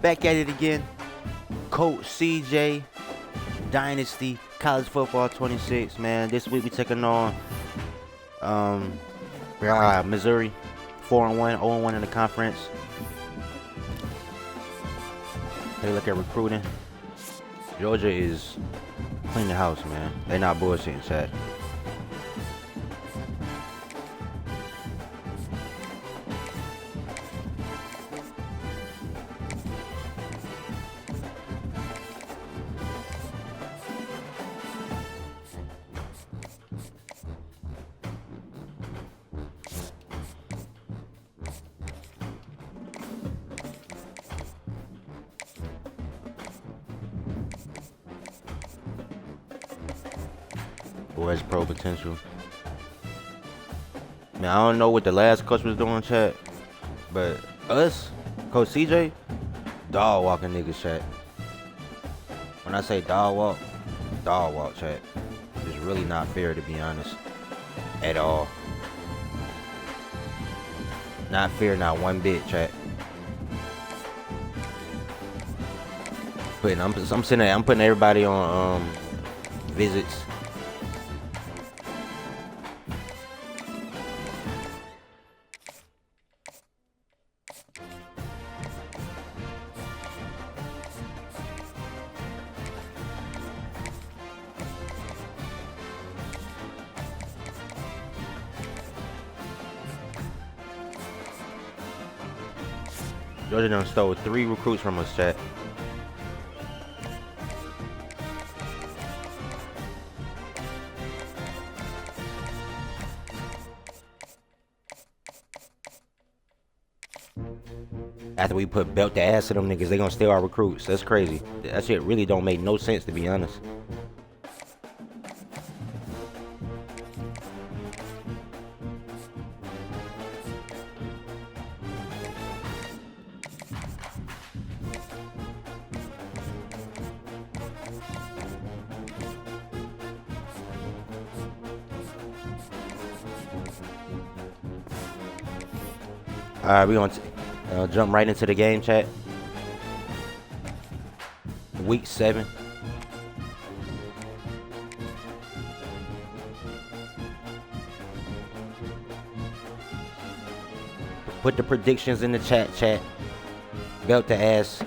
Back at it again. Coach CJ, Dynasty, College Football 26, man. This week we taking on Missouri, 4-1, 0-1 in the conference. They look at recruiting. Georgia is cleaning the house, man. They not bullshitting, chat. Who has pro potential? Man, I don't know what the last coach was doing, chat, but us, Coach CJ, dog walking niggas, chat. When I say dog walk, chat. It's really not fair, to be honest, at all. Not fair, not one bit, chat. But I'm sitting there, I'm putting everybody on visits. Georgia done stole 3 recruits from us, chat. After we put belt to ass to them niggas, they gonna steal our recruits. That's crazy. That shit really don't make no sense, to be honest. Alright, we gonna jump right into the game, chat. Week 7. Put the predictions in the chat. Belt to ass.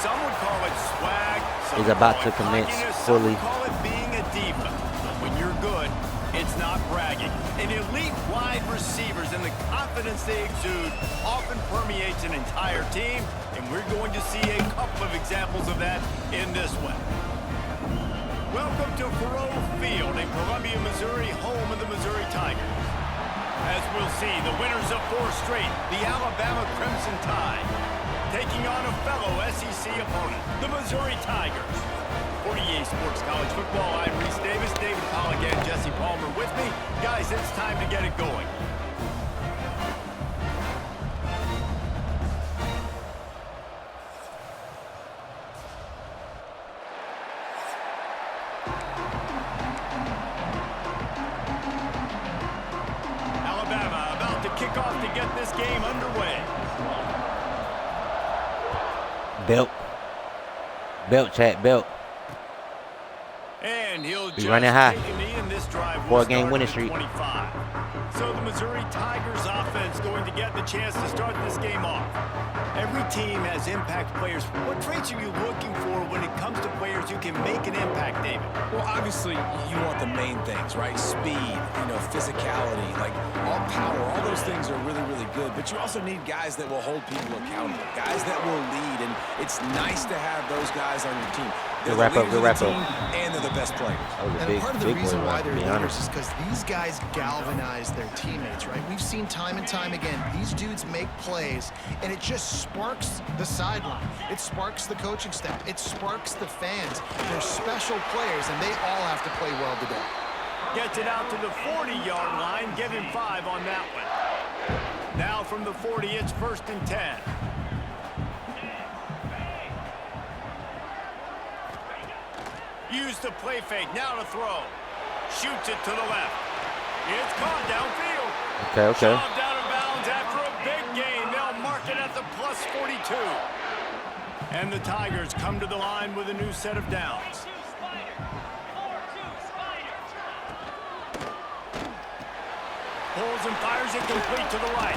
Some would call it swag. Is about to commence fully. Some call it being a diva. But when you're good, it's not bragging. An elite wide receivers and the confidence they exude often permeates an entire team, and we're going to see a couple of examples of that in this one. Welcome to Faroe Field in Columbia, Missouri, home of the Missouri Tigers. As we'll see, the winners of 4 straight, the Alabama Crimson Tide, taking on a fellow SEC opponent, the Missouri Tigers. For EA Sports College Football, I'm Reese Davis, David Pollock, and Jesse Palmer with me. Guys, it's time to get it going. Alabama about to kick off to get this game underway. Belt, chat, belt. And he'll be running high. In this drive 4-game winning streak. 25. So the Missouri Tigers offense going to get the chance to start this game off. Every team has impact players. What traits are you looking for when it comes to players who can make an impact, David? Well, obviously, you want the main things, right? Speed, physicality, like all power, all those things are really, really good. But you also need guys that will hold people accountable, guys that will lead. And it's nice to have those guys on your team. They're Good wrap up. And they're the best players. And part of the reason why they're leaders is because these guys galvanize their teammates, right? We've seen time and time again, these dudes make plays, and it just sparks the sideline. It sparks the coaching staff. It sparks the fans. They're special players, and they all have to play well today. Gets it out to the 40-yard line. Give him 5 on that one. Now from the 40, it's 1st and 10. Use the play fake, now to throw. Shoots it to the left. It's caught downfield. Okay. Shoved out of bounds after a big gain. They'll mark it at the play. plus 42. And the Tigers come to the line with a new set of downs. Pulls and fires it complete to the right.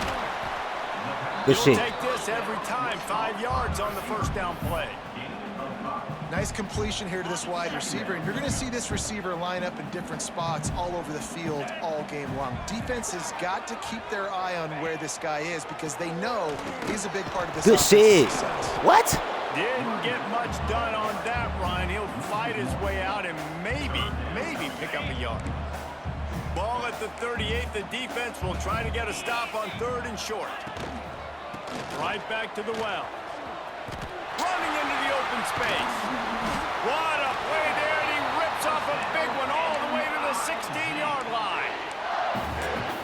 Good He'll shit. take this every time. 5 yards on the first down play. Nice completion here to this wide receiver, and you're going to see this receiver line up in different spots all over the field all game long. Defense has got to keep their eye on where this guy is because they know he's a big part of this Good shit. offensive success. What? Didn't get much done on that, Ryan. He'll fight his way out and maybe pick up a yard. Ball at the 38. The defense will try to get a stop on 3rd and short. Right back to the well. Running into the open space. What a play there, and he rips off a big one all the way to the 16-yard line.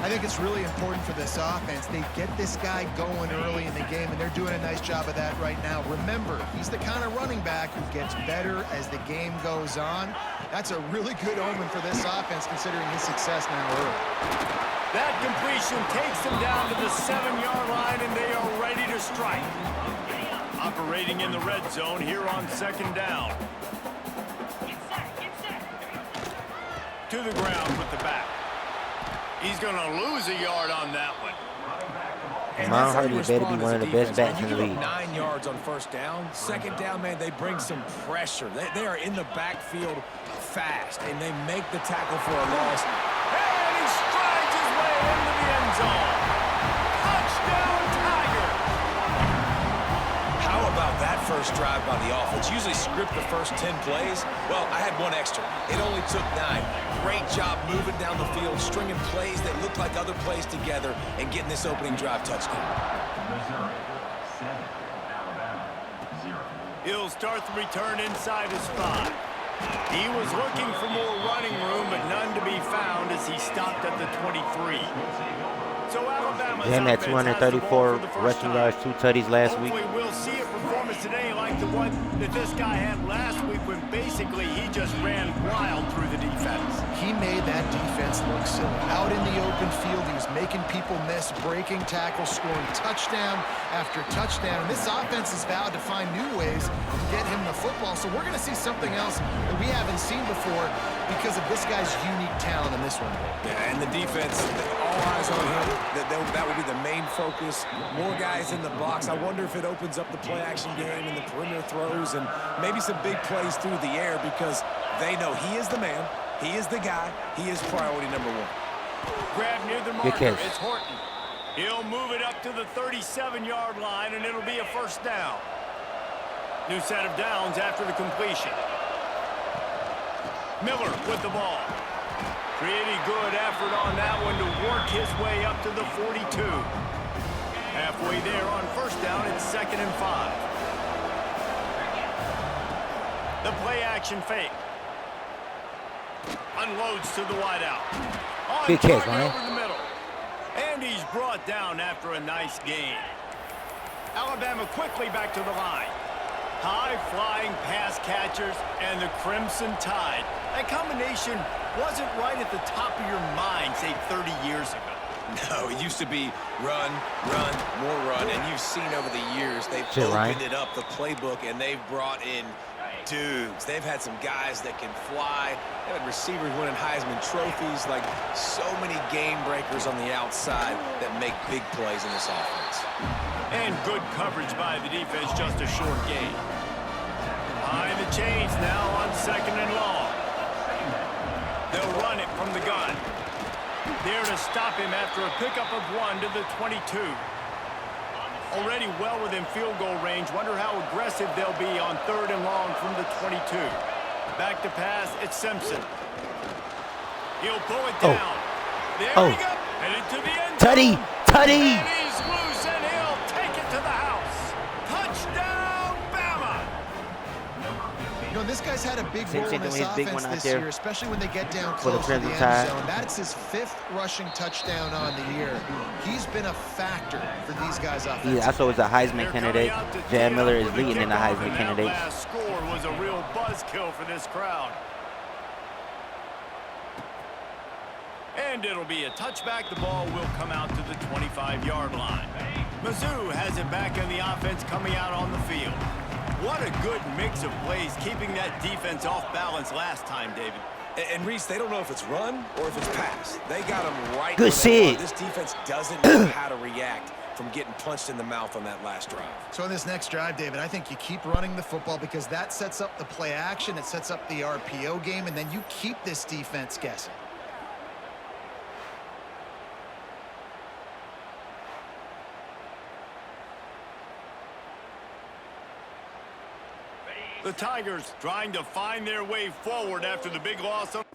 I think it's really important for this offense. They get this guy going early in the game, and they're doing a nice job of that right now. Remember, he's the kind of running back who gets better as the game goes on. That's a really good omen for this offense, considering his success now early. That completion takes them down to the 7-yard line, and they are ready to strike. Operating in the red zone here on 2nd down. To the ground with the back. He's going to lose a yard on that one. And Mount that's how you Hardy better be respond one as of a the best defense, backs man. in the You give league. up 9 yards on 1st down. 2nd down, man, they bring some pressure. They are in the backfield fast, and they make the tackle for a loss. And he strides his way into the end zone. Touchdown, Tigers! How about that first drive by the offense? Usually script the first 10 plays. Well, I had one extra. It only took 9. Great job moving down the field, stringing plays that look like other plays together, and getting this opening drive touchdown. He'll start the return inside his 5. He was looking for more running room, but none to be found as he stopped at the 23. So Alabama's Damn, that offense has the ball 234 for the first rushing time. yards, 2 tutties last week. Hopefully we'll see a performance today like the one that this guy had last week when basically he just ran wild through the defense. He made that defense look silly. Out in the open field, he was making people miss, breaking tackles, scoring touchdown after touchdown. And this offense has vowed to find new ways to get him the football. So we're going to see something else that we haven't seen before because of this guy's unique talent in this one. Yeah, and the defense, all eyes on him. That will be the main focus. More guys in the box. I wonder if it opens up the play-action game and the perimeter throws and maybe some big plays through the air because they know he is the man, he is the guy, he is priority number 1. Grab near the Good marker. catch. It's Horton. He'll move it up to the 37-yard line, and it'll be a first down. New set of downs after the completion. Miller with the ball. Pretty good effort on that one to work his way up to the 42. Halfway there on first down, it's 2nd and 5. The play action fake. Unloads to the wideout. Good catch, Target Ryan. over the middle. And he's brought down after a nice gain. Alabama quickly back to the line. High-flying pass catchers and the Crimson Tide. That combination wasn't right at the top of your mind, say, 30 years ago. No, it used to be run, more run, and you've seen over the years they've Shit, opened Ryan. it up, the playbook, and they've brought in dudes. They've had some guys that can fly. They've had receivers winning Heisman trophies, like so many game breakers on the outside that make big plays in this offense. And good coverage by the defense, just a short gain. Behind the chains now on 2nd and long. They'll run it from the gun. There to stop him after a pickup of 1 to the 22. Already well within field goal range. Wonder how aggressive they'll be on 3rd and long from the 22. Back to pass, it's Simpson. He'll pull it down. There we go. Headed to the end zone. Tutty! And he's loose, and he'll take it to the house. Touchdown, Bama! You know, this guy's had a big Same role shit in doing this his big offense one out this there year, especially when they get down for the close to the Crimson end Tide. zone. That's his 5th rushing touchdown on the year. He's been a factor for these guys offensively. He also is a Heisman They're candidate. coming out to Jan tee Miller up is with a leading in the kickoff, Heisman and that candidates. last score was a real buzzkill for this crowd. And it'll be a touchback. The ball will come out to the 25-yard line. Mizzou has it back in the offense coming out on the field. What a good mix of plays, keeping that defense off balance last time, David. And Reese, they don't know if it's run or if it's pass. They got them right Good where they shit. are. This defense doesn't know how to react from getting punched in the mouth on that last drive. So in this next drive, David, I think you keep running the football because that sets up the play action, it sets up the RPO game, and then you keep this defense guessing. The Tigers trying to find their way forward after the big loss on...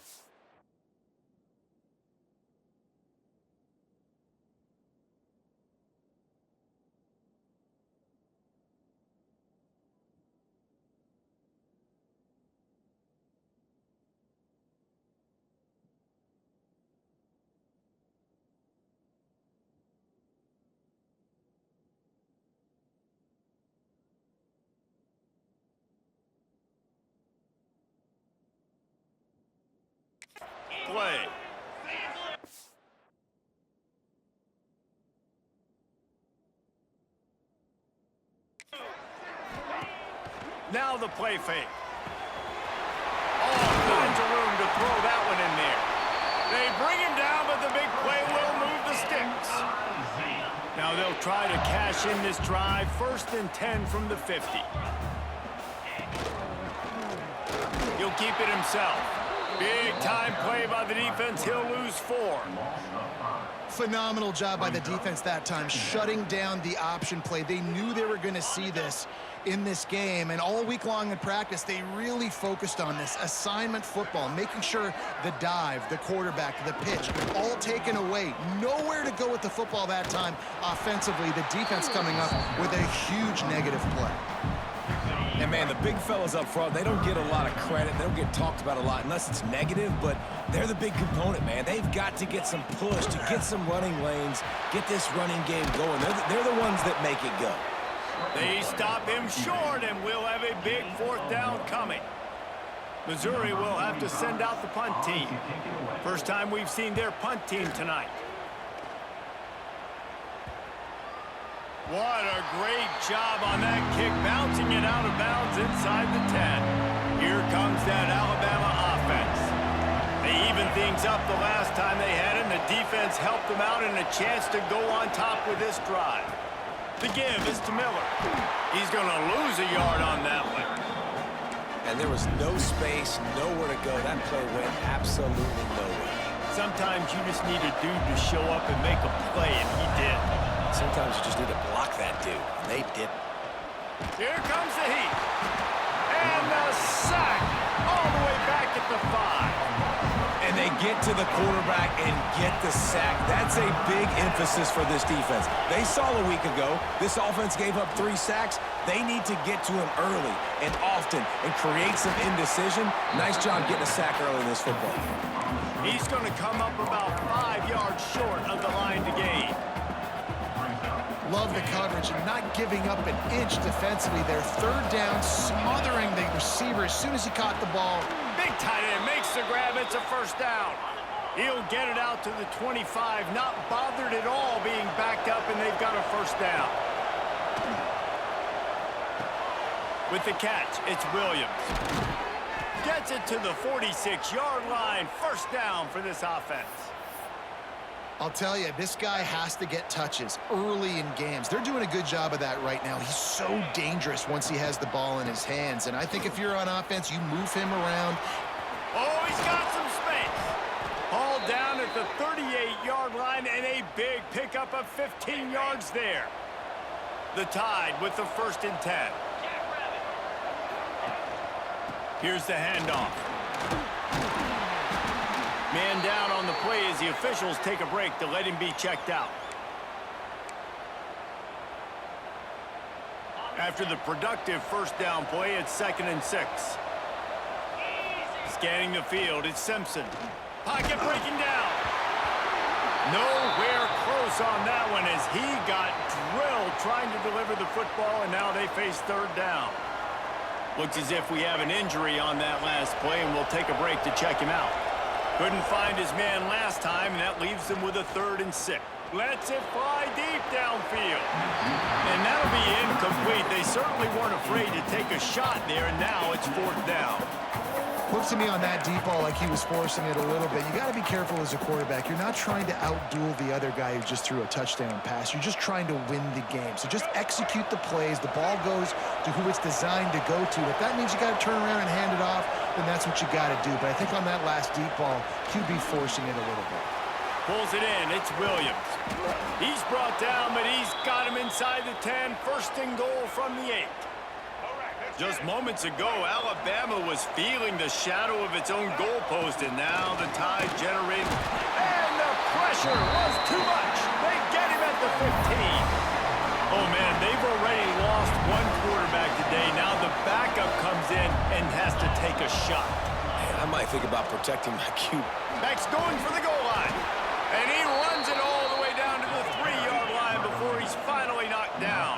play. Now the play fake. All kinds of room to throw that one in there. They bring him down, but the big play will move the sticks. Now they'll try to cash in this drive. 1st and 10 from the 50. He'll keep it himself. Big time play by the defense. He'll lose 4. Phenomenal job by the defense that time, shutting down the option play. They knew they were going to see this in this game, and all week long in practice, they really focused on this assignment football, making sure the dive, the quarterback, the pitch, all taken away. Nowhere to go with the football that time offensively. The defense coming up with a huge negative play. And, man, the big fellas up front, they don't get a lot of credit. They don't get talked about a lot unless it's negative, but they're the big component, man. They've got to get some push, to get some running lanes, get this running game going. They're the ones that make it go. They stop him short, and we'll have a big 4th down coming. Missouri will have to send out the punt team. First time we've seen their punt team tonight. What a great job on that kick, bouncing it out of bounds inside the 10. Here comes that Alabama offense. They evened things up the last time they had it, and the defense helped them out and a chance to go on top with this drive. The give is to Miller. He's going to lose a yard on that one. And there was no space, nowhere to go. That play went absolutely nowhere. Sometimes you just need a dude to show up and make a play, and he did. Sometimes you just need to block that dude, and they didn't. Here comes the heat. And the sack all the way back at the 5. And they get to the quarterback and get the sack. That's a big emphasis for this defense. They saw a week ago, this offense gave up 3 sacks. They need to get to him early and often and create some indecision. Nice job getting a sack early in this football game. He's going to come up about 5 yards short of the line to gain. Love the coverage and not giving up an inch defensively. Their 3rd down, smothering the receiver as soon as he caught the ball. Big tight end makes the grab. It's a 1st down. He'll get it out to the 25, not bothered at all being backed up, and they've got a 1st down. With the catch, it's Williams. Gets it to the 46-yard line. 1st down for this offense. I'll tell you, this guy has to get touches early in games. They're doing a good job of that right now. He's so dangerous once he has the ball in his hands. And I think if you're on offense, you move him around. Oh, he's got some space. Hauled down at the 38-yard line, and a big pickup of 15 yards there. The Tide with the 1st and 10. Here's the handoff. Man down on the play as the officials take a break to let him be checked out. After the productive 1st down play, it's 2nd and 6. Scanning the field, it's Simpson. Pocket breaking down. Nowhere close on that one as he got drilled trying to deliver the football, and now they face 3rd down. Looks as if we have an injury on that last play, and we'll take a break to check him out. Couldn't find his man last time, and that leaves him with a 3rd and 6. Lets it fly deep downfield. And that'll be incomplete. They certainly weren't afraid to take a shot there, and now it's 4th down. Looks to me on that deep ball like he was forcing it a little bit. You got to be careful as a quarterback. You're not trying to outduel the other guy who just threw a touchdown pass. You're just trying to win the game. So just execute the plays. The ball goes to who it's designed to go to. If that means you got to turn around and hand it off, then that's what you got to do. But I think on that last deep ball, QB forcing it a little bit. Pulls it in. It's Williams. He's brought down, but he's got him inside the 10. 1st and goal from the 8. Just moments ago, Alabama was feeling the shadow of its own goalpost, and now the Tide generated. And the pressure was too much. They get him at the 15. Oh, man, they've already lost one quarterback today. Now the backup comes in and has to take a shot. Man, I might think about protecting my QB. Back's going for the goal line. And he runs it all the way down to the 3-yard line before he's finally knocked down.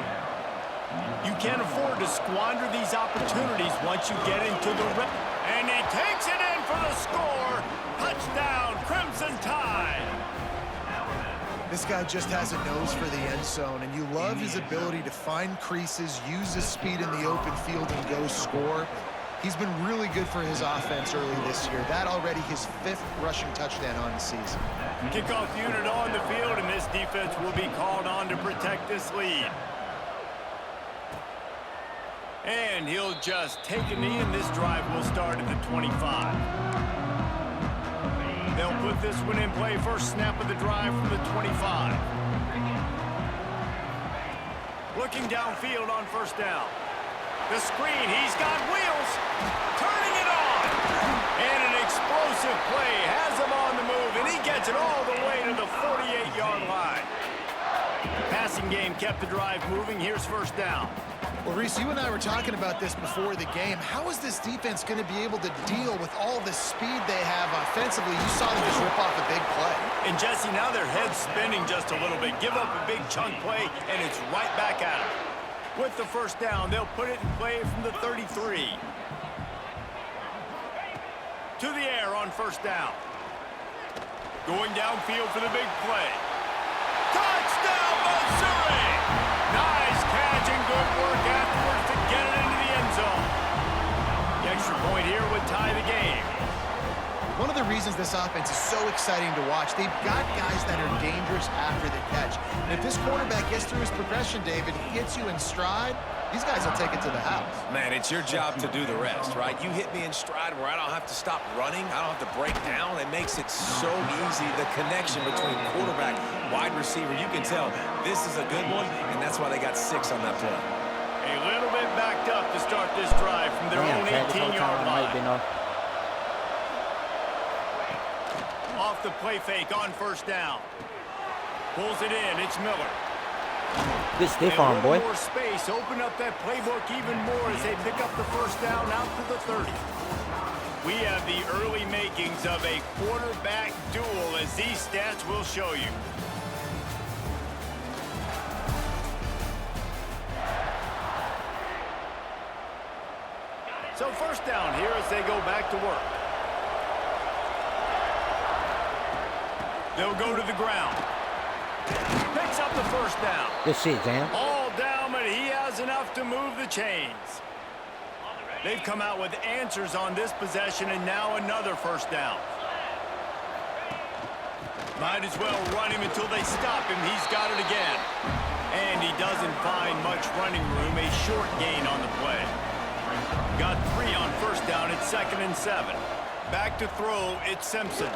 You can't afford to squander these opportunities once you get into the red. And he takes it in for the score. Touchdown, Crimson Tide. This guy just has a nose for the end zone, and you love his ability to find creases, use his speed in the open field, and go score. He's been really good for his offense early this year. That already his 5th rushing touchdown on the season. Kickoff unit on the field, and this defense will be called on to protect this lead. And he'll just take a knee, and this drive will start at the 25. They'll put this one in play. First snap of the drive from the 25. Looking downfield on 1st down. The screen, he's got wheels. Turning it on. And an explosive play has him on the move, and he gets it all the way to the 48-yard line. Passing game kept the drive moving. Here's 1st down. Well, Reese, you and I were talking about this before the game. How is this defense going to be able to deal with all the speed they have offensively? You saw them just rip off a big play. And, Jesse, now their head's spinning just a little bit. Give up a big chunk play, and it's right back at them. With the 1st down, they'll put it in play from the 33. To the air on 1st down. Going downfield for the big play. Touchdown, Missouri! Nice catch and good work afterwards to get it into the end zone. The extra point here would tie the game. One of the reasons this offense is so exciting to watch, they've got guys that are dangerous after the catch. And if this quarterback gets through his progression, David, he gets you in stride, these guys will take it to the house. Man, it's your job to do the rest, right? You hit me in stride where I don't have to stop running. I don't have to break down. It makes it so easy. The connection between quarterback, wide receiver, you can tell this is a good one, and that's why they got 6 on that play. A little bit backed up to start this drive from their own 18-yard line. Off the play fake on 1st down. Pulls it in. It's Miller. Good stiff arm, boy. More space. Open up that playbook even more as they pick up the 1st down out to the 30. We have the early makings of a quarterback duel, as these stats will show you. So 1st down here as they go back to work. They'll go to the ground. Picks up the 1st down. Good shit, Jam. All down, but he has enough to move the chains. They've come out with answers on this possession, and now another 1st down. Might as well run him until they stop him. He's got it again. And he doesn't find much running room. A short gain on the play. Got 3 on 1st down. It's 2nd and 7. Back to throw. It's Simpson.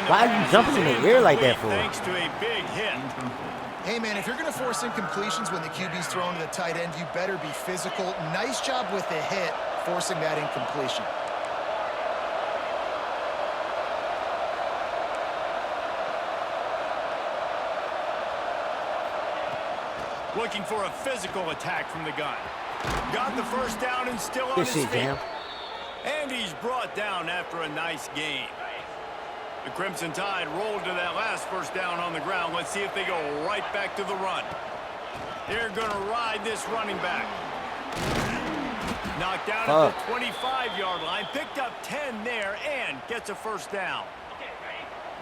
Why are you jumping in the air like that for? Thanks to a big hit. Hey, man, if you're going to force incompletions when the QB's thrown to the tight end, you better be physical. Nice job with the hit, forcing that incompletion. Looking for a physical attack from the gun. Got the 1st down and still on his feet. And he's brought down after a nice gain. The Crimson Tide rolled to that last 1st down on the ground. Let's see if they go right back to the run. They're going to ride this running back. Knocked down at the 25-yard line, picked up 10 there, and gets a first down.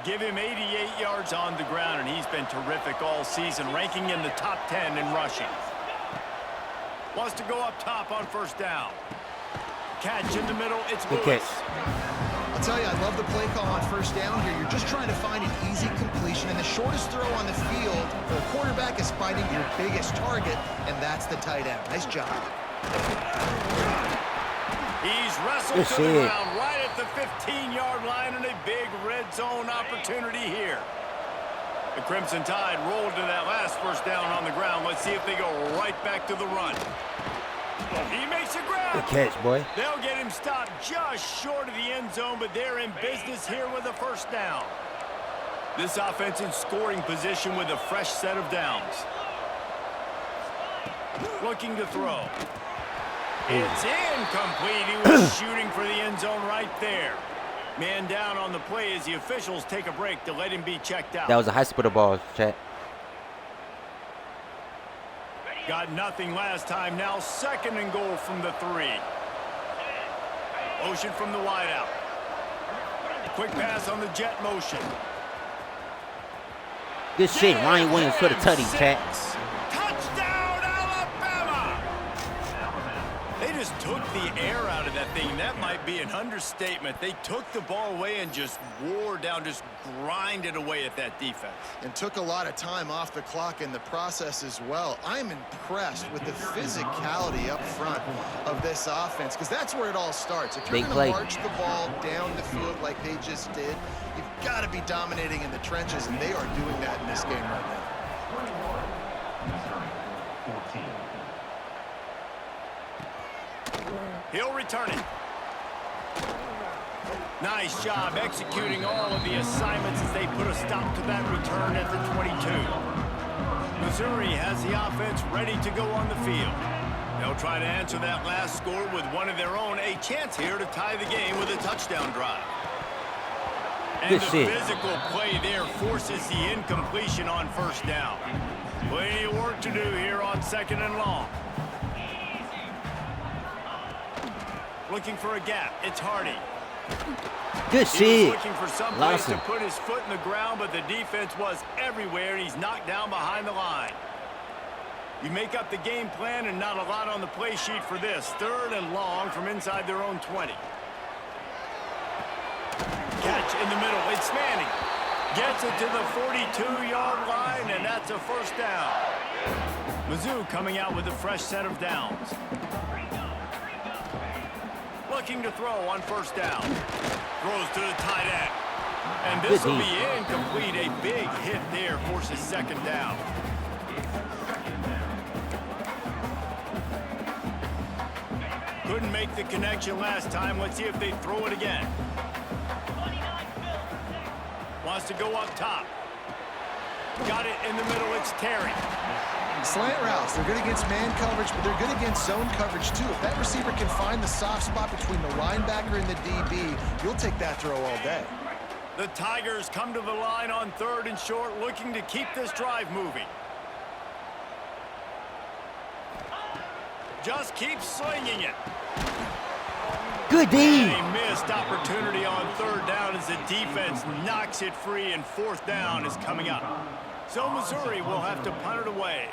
Give him 88 yards on the ground, and he's been terrific all season, ranking in the top 10 in rushing. Wants to go up top on first down. Catch in the middle, it's Lewis. I'll tell you, I love the play call on first down here. You're just trying to find an easy completion, and the shortest throw on the field for a quarterback is finding your biggest target, and that's the tight end. Nice job. He's wrestled to the ground right at the 15-yard line, and a big red zone opportunity here. The Crimson Tide rolled to that last first down on the ground. Let's see if they go right back to the run. He makes a grab. Good catch, boy. They'll get him stopped just short of the end zone, but they're in business here with a first down. This offense in scoring position with a fresh set of downs. Looking to throw. It's incomplete. He was shooting for the end zone right there. Man down on the play as the officials take a break to let him be checked out. That was a hospital ball, chat. Got nothing last time. Now 2nd and goal from the 3. Motion from the wideout. Quick pass on the jet motion. Good shit. Ryan Williams for the tutty, chat. Touchdown, Alabama! They just took the air out of that thing. That might be an understatement. They took the ball away and just wore down, just grinded away at that defense. And took a lot of time off the clock in the process as well. I'm impressed with the physicality up front of this offense, because that's where it all starts. If you're going to march the ball down the field like they just did, you've got to be dominating in the trenches, and they are doing that in this game right now. He'll return it. Nice job executing all of the assignments as they put a stop to that return at the 22. Missouri has the offense ready to go on the field. They'll try to answer that last score with one of their own. A chance here to tie the game with a touchdown drive. And the physical play there forces the incompletion on first down. Plenty of work to do here on 2nd and long. Looking for a gap. It's Hardy. Good shit. Looking for some place to put his foot in the ground, but the defense was everywhere, and he's knocked down behind the line. You make up the game plan, and not a lot on the play sheet for this. 3rd and long from inside their own 20. Catch in the middle. It's Manning. Gets it to the 42-yard line, and that's a first down. Mizzou coming out with a fresh set of downs. Looking to throw on first down. Throws to the tight end. And this will be incomplete. A big hit there forces 2nd down. Couldn't make the connection last time. Let's see if they throw it again. Wants to go up top. Got it in the middle. It's Terry. Slant routes, they're good against man coverage, but they're good against zone coverage too. If that receiver can find the soft spot between the linebacker and the DB, you'll take that throw all day. The Tigers come to the line on 3rd and short, looking to keep this drive moving. Just keep slinging it. Good D. A missed opportunity on 3rd down as the defense knocks it free, and 4th down is coming up. So Missouri will have to punt it away.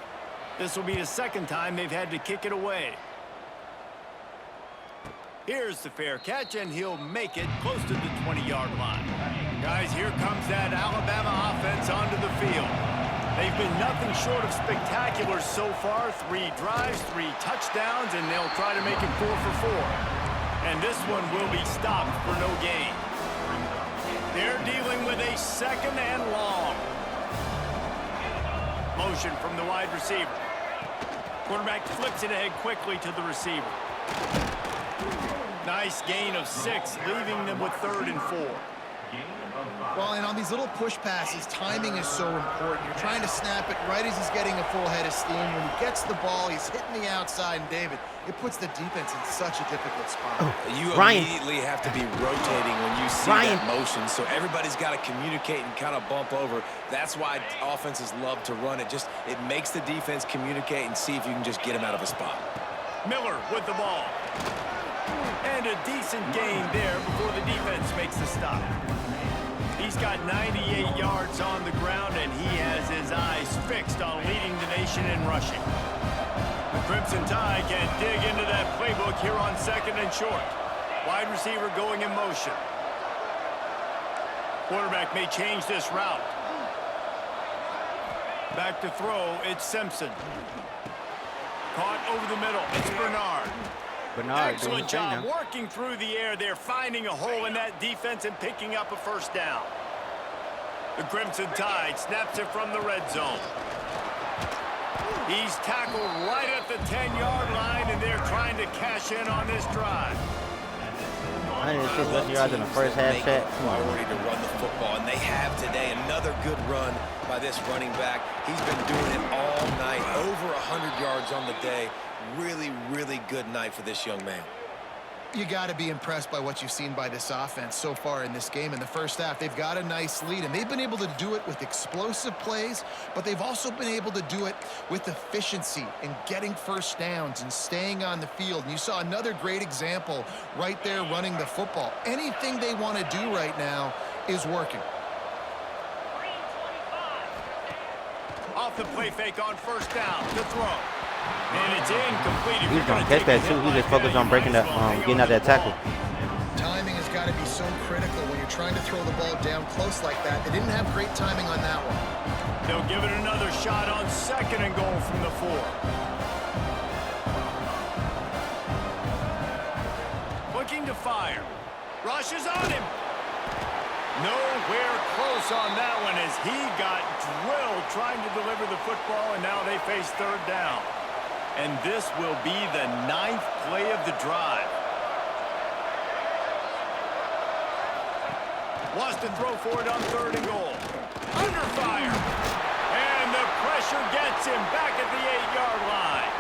This will be the 2nd time they've had to kick it away. Here's the fair catch, and he'll make it close to the 20-yard line. Guys, here comes that Alabama offense onto the field. They've been nothing short of spectacular so far. 3 drives, 3 touchdowns, and they'll try to make it 4 for 4. And this one will be stopped for no gain. They're dealing with a 2nd and long. Motion from the wide receiver. Quarterback flips it ahead quickly to the receiver. Nice gain of 6, leaving them with 3rd and 4. Well, and on these little push passes, timing is so important. You're trying to snap it right as he's getting a full head of steam. When he gets the ball, he's hitting the outside, and David, it puts the defense in such a difficult spot. You immediately have to be rotating when you see that motion, so everybody's got to communicate and kind of bump over. That's why offenses love to run it. It makes the defense communicate and see if you can just get him out of a spot. Miller with the ball. And a decent gain there before the defense makes the stop. He's got 98 yards on the ground, and he has his eyes fixed on leading the nation in rushing. The Crimson Tide can dig into that playbook here on 2nd and short. Wide receiver going in motion. Quarterback may change this route. Back to throw, it's Simpson. Caught over the middle, it's Bernard. Excellent job working through the air there, finding a hole in that defense and picking up a first down. The Crimson Tide snaps it from the red zone. He's tackled right at the 10-yard line, and they're trying to cash in on this drive. 106 yards in the first half, Chet. Priority to run the football, and they have today. Another good run by this running back. He's been doing it all night. Over 100 yards on the day. Really, really good night for this young man. You got to be impressed by what you've seen by this offense so far in this game. In the first half, they've got a nice lead, and they've been able to do it with explosive plays, but they've also been able to do it with efficiency and getting first downs and staying on the field. And you saw another great example right there running the football. Anything they want to do right now is working. Off the play fake on first down to throw. And it's incomplete. He's going to catch that, too. He just focused on breaking the, getting out that tackle. Timing has got to be so critical when you're trying to throw the ball down close like that. They didn't have great timing on that one. They'll give it another shot on 2nd and goal from the 4. Looking to fire. Rush is on him. Nowhere close on that one as he got drilled trying to deliver the football, and now they face 3rd down. And this will be the 9th play of the drive. Wants to throw for it on 3rd and goal. Under fire. And the pressure gets him back at the 8-yard line.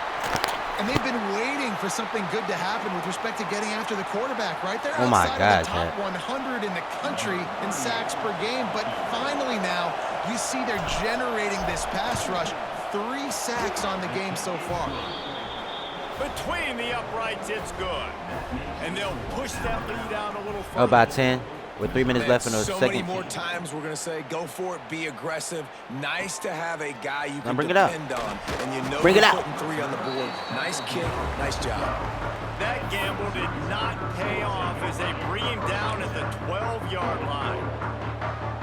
And they've been waiting for something good to happen with respect to getting after the quarterback, right? They're oh my outside God, of the top 100 in the country in sacks per game. But finally now, you see they're generating this pass rush. 3 sacks on the game so far. Between the uprights, it's good. And they'll push that lead out a little further. About 10 with 3 minutes left in the so second. Many more times we're going to say, go for it, be aggressive. Nice to have a guy you can bring it depend on. And you know bring it out. Putting 3 on the board. Nice kick, nice job. That gamble did not pay off as they bring him down at the 12-yard line.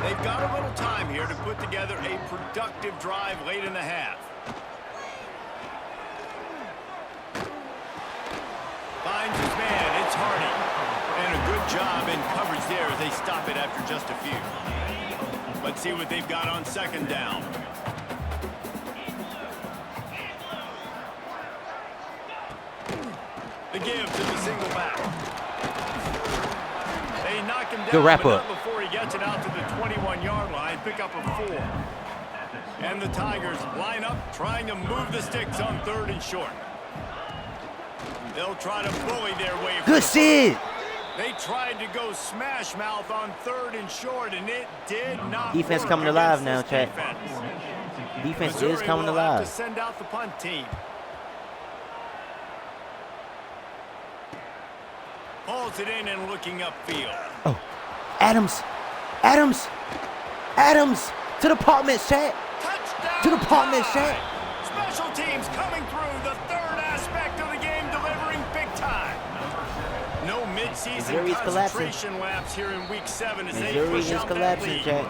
They've got a little time here to put together a productive drive late in the half. Finds his man, it's Hardy. And a good job in coverage there as they stop it after just a few. Let's see what they've got on 2nd down. The give to the single back. They knock him down, good wrap but up. not before he gets it out to the 21-yard line, pick up a 4. And the Tigers line up, trying to move the sticks on 3rd and short. They'll try to bully their way. Good shit. They tried to go smash mouth on 3rd and short, and it did not. Defense work coming alive against now, this Chad. Defense Missouri is coming will have alive. to send out the punt team. Pulls it in and looking upfield. Oh, Adams to the Department, Chad. Touchdown! To the Department, Tide! Chad. Special teams coming through, the 3rd aspect of the game, delivering big time. No midseason Missouri's concentration laps here in Week 7 as Missouri they push is out that collapsing, lead. Chad.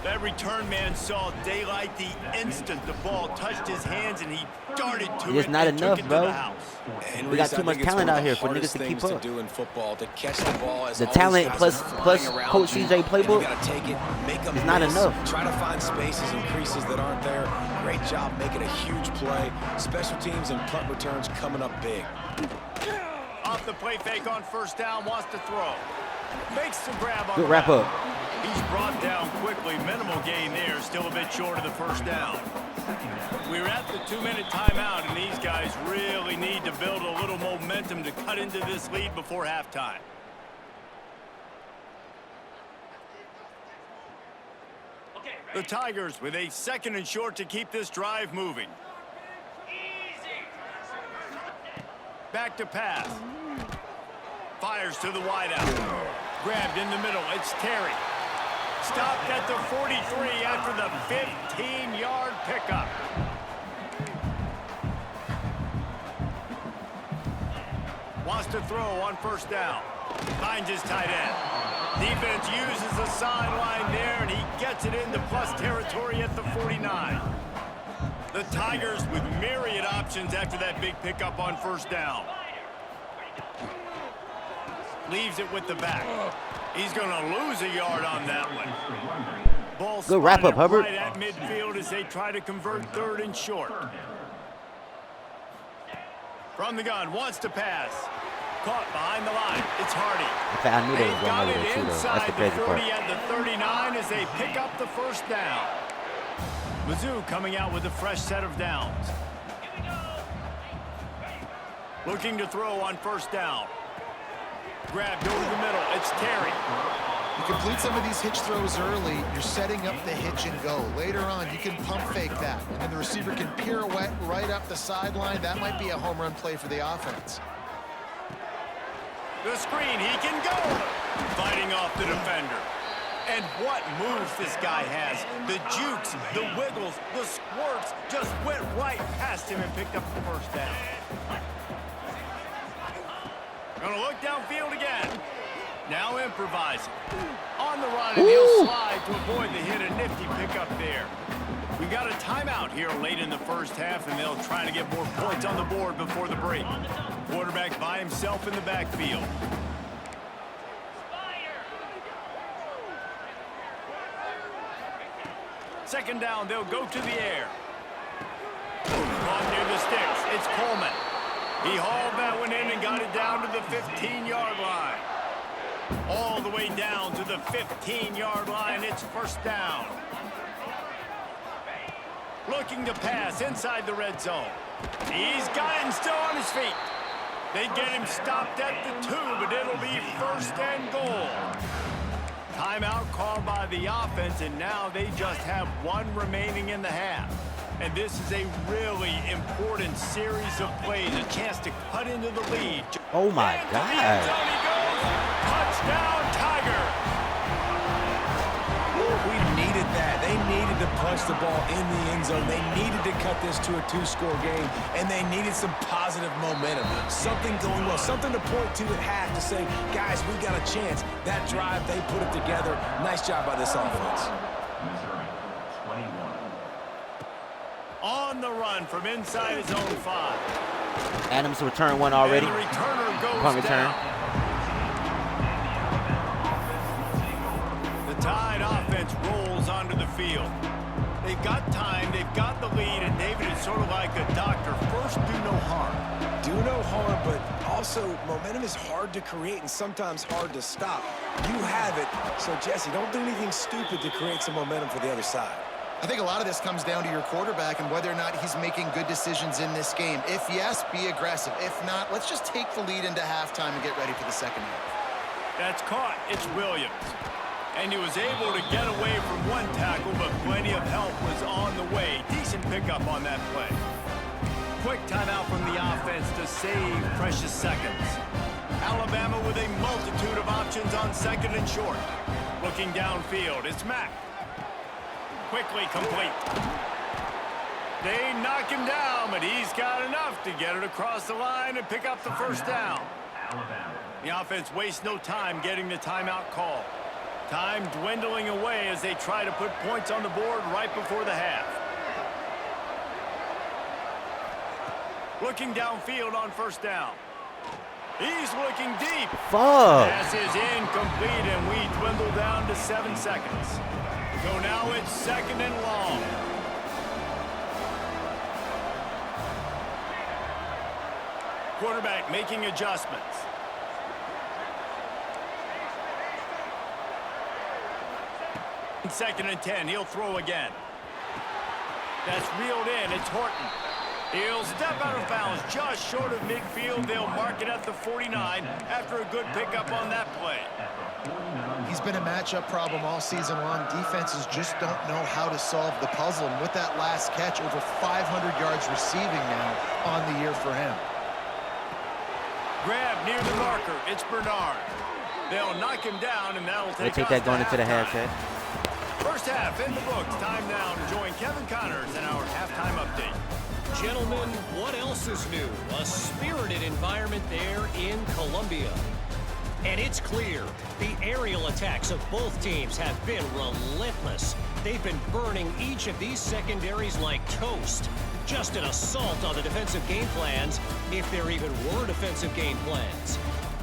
That return man saw daylight the instant the ball touched his hands, and he darted to It's it not and enough, took it bro. to the house. And We got Reese, too I much think it's talent one of out the here for niggas hardest to keep things up. to do in football, to catch the ball as The all talent these guys plus- are plus flying around Coach you, CJ and playbook you gotta take it, make them is not miss, enough. Try to find spaces and creases that aren't there. Great job making a huge play. Special teams and punt returns coming up big. Off the play fake on 1st down, wants to throw. Makes the grab on Good the wrap route. up. He's brought down quickly. Minimal gain there. Still a bit short of the 1st down. We're at the 2-minute timeout, and these guys really need to build a little momentum to cut into this lead before halftime. The Tigers with a 2nd and short to keep this drive moving. Back to pass. Fires to the wideout. Grabbed in the middle. It's Terry. Stopped at the 43 after the 15-yard pickup. Wants to throw on first down. Finds his tight end. Defense uses the sideline there, and he gets it into plus territory at the 49. The Tigers with myriad options after that big pickup on first down. Leaves it with the back. He's going to lose a yard on that one. Ball good wrap up, Hubbard. Right at midfield as they try to convert third and short. From the gun, wants to pass. Caught behind the line. It's Hardy. I knew they They've was got going over it there too, though. That's inside the the crazy 40 part. at the 39 as they pick up the first down. Mizzou coming out with a fresh set of downs. Looking to throw on first down. Grabbed over the middle. It's Terry. You complete some of these hitch throws early, you're setting up the hitch and go. Later on, you can pump fake that, and then the receiver can pirouette right up the sideline. That might be a home run play for the offense. The screen, he can go. Fighting off the defender. And what moves this guy has. The jukes, the wiggles, the squirts just went right past him and picked up the first down. Gonna look downfield again. Now improvising. On the run, and he'll slide to avoid the hit. A nifty pickup there. We got a timeout here late in the first half, and they'll try to get more points on the board before the break. Quarterback by himself in the backfield. Second down, they'll go to the air. Caught near the sticks. It's Coleman. He hauled that one in and got it down to the 15-yard line. All the way down to the 15-yard line. It's first down. Looking to pass inside the red zone. He's got it and still on his feet. They get him stopped at the 2, but it'll be first and goal. Timeout called by the offense, and now they just have one remaining in the half. And this is a really important series of plays, a chance to cut into the lead. Oh, my God. Touchdown, Tiger. We needed that. They needed to punch the ball in the end zone. They needed to cut this to a 2-score game, and they needed some positive momentum. Something going well, something to point to at half to say, guys, we got a chance. That drive, they put it together. Nice job by this offense. On the run from inside his own 5. Adams returned one already. And the returner goes Punt return. down. The Tide offense rolls onto the field. They've got time, they've got the lead, and David is sort of like a doctor. First, do no harm. Do no harm, but also momentum is hard to create and sometimes hard to stop. You have it, so Jesse, don't do anything stupid to create some momentum for the other side. I think a lot of this comes down to your quarterback and whether or not he's making good decisions in this game. If yes, be aggressive. If not, let's just take the lead into halftime and get ready for the second half. That's caught. It's Williams. And he was able to get away from one tackle, but plenty of help was on the way. Decent pickup on that play. Quick timeout from the offense to save precious seconds. Alabama with a multitude of options on second and short. Looking downfield, it's Mack. Quickly complete. They knock him down, but he's got enough to get it across the line and pick up the first down. The offense wastes no time getting the timeout call. Time dwindling away as they try to put points on the board right before the half. Looking downfield on first down. He's looking deep. Fuck. Pass is incomplete, and we dwindle down to 7 seconds. So now it's second and long. Quarterback making adjustments. Second and 10, he'll throw again. That's reeled in, it's Horton. He'll step out of bounds just short of midfield. They'll mark it at the 49 after a good pickup on that play. He's been a matchup problem all season long. Defenses just don't know how to solve the puzzle. And with that last catch, over 500 yards receiving now on the year for him. Grab near the marker. It's Bernard. They'll knock him down, and that'll They take that going into the half, chat. First half in the books. Time now to join Kevin Connors in our halftime update. Gentlemen, what else is new? A spirited environment there in Colombia. And it's clear, the aerial attacks of both teams have been relentless. They've been burning each of these secondaries like toast. Just an assault on the defensive game plans, if there even were defensive game plans.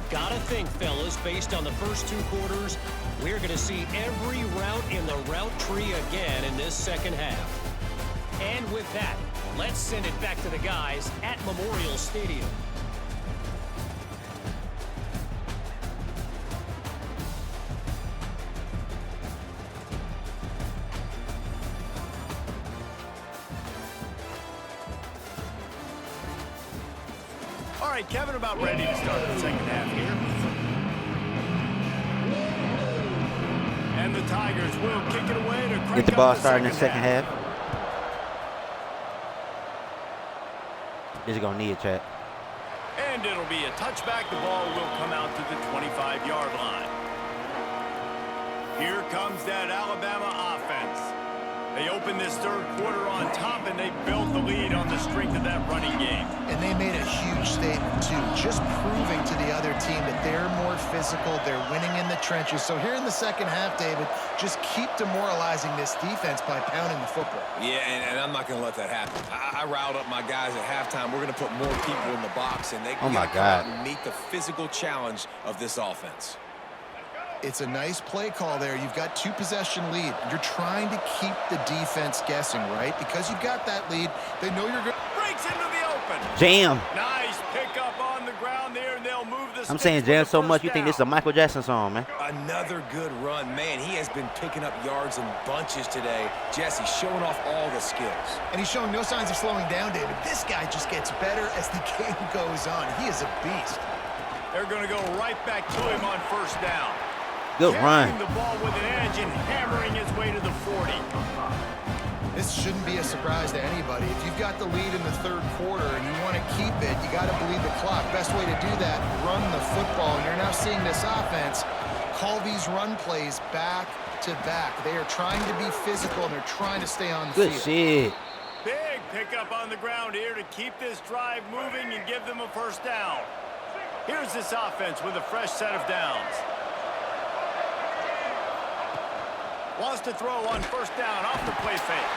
Gotta think, fellas, based on the first 2 quarters, we're gonna see every route in the route tree again in this second half. And with that, let's send it back to the guys at Memorial Stadium. All right, Kevin, about ready to start the second half here. And the Tigers will kick it away to Get the ball started in the second half. This is going to need it, chat. And it'll be a touchback. The ball will come out to the 25-yard line. Here comes that Alabama offense. They opened this third quarter on top, and they built the lead on the strength of that running game. And they made a huge statement, too, just proving to the other team that they're more physical, they're winning in the trenches. So here in the second half, David, just keep demoralizing this defense by pounding the football. Yeah, and I'm not going to let that happen. I riled up my guys at halftime. We're going to put more people in the box, and they Oh my come out God. and meet the physical challenge of this offense. It's a nice play call there. You've got 2-possession lead. You're trying to keep the defense guessing, right? Because you've got that lead, they know you're good. Breaks into the open. Jam. Nice pickup on the ground there, and they'll move the I'm saying jam so much, you think this is a Michael Jackson song, man. Another good run. Man, he has been picking up yards in bunches today. Jesse showing off all the skills. And he's showing no signs of slowing down, David. This guy just gets better as the game goes on. He is a beast. They're going to go right back to him on first down. Good run. Carrying the ball with an edge and hammering his way to the 40. This shouldn't be a surprise to anybody. If you've got the lead in the third quarter and you want to keep it, you got to bleed the clock. Best way to do that, run the football. And you're now seeing this offense call these run plays back to back. They are trying to be physical, and they're trying to stay on the Good field. shit. Big pickup on the ground here to keep this drive moving and give them a first down. Here's this offense with a fresh set of downs. Wants to throw on first down off the play fake.